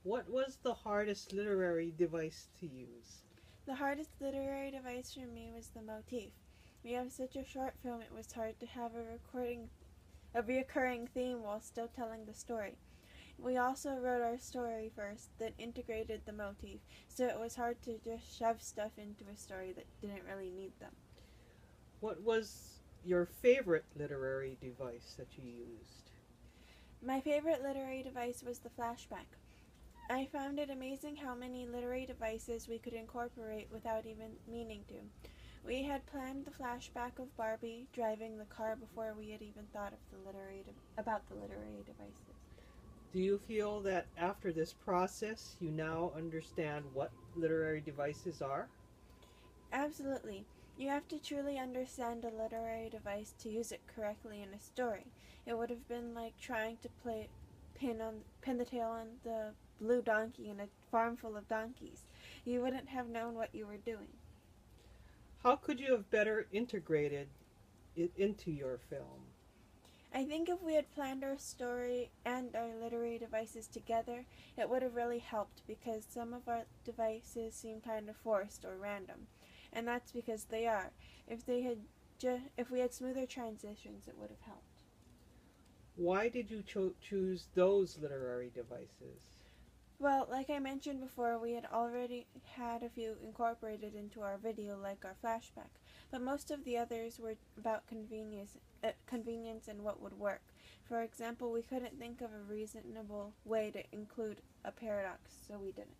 What was the hardest literary device to use? The hardest literary device for me was the motif. We have such a short film, it was hard to have a reoccurring theme while still telling the story. We also wrote our story first, then integrated the motif, so it was hard to just shove stuff into a story that didn't really need them. What was your favorite literary device that you used? My favorite literary device was the flashback. I found it amazing how many literary devices we could incorporate without even meaning to. We had planned the flashback of Barbie driving the car before we had even thought of about the literary devices. Do you feel that after this process you now understand what literary devices are? Absolutely. You have to truly understand a literary device to use it correctly in a story. It would have been like trying to pin the tail on the blue donkey in a farm full of donkeys. You wouldn't have known what you were doing. How could you have better integrated it into your film? I think if we had planned our story and our literary devices together, it would have really helped because some of our devices seem kind of forced or random, and that's because they are. If we had smoother transitions, it would have helped. Why did you choose those literary devices? Well, like I mentioned before, we had already had a few incorporated into our video, like our flashback, but most of the others were about convenience and what would work. For example, we couldn't think of a reasonable way to include a paradox, so we didn't.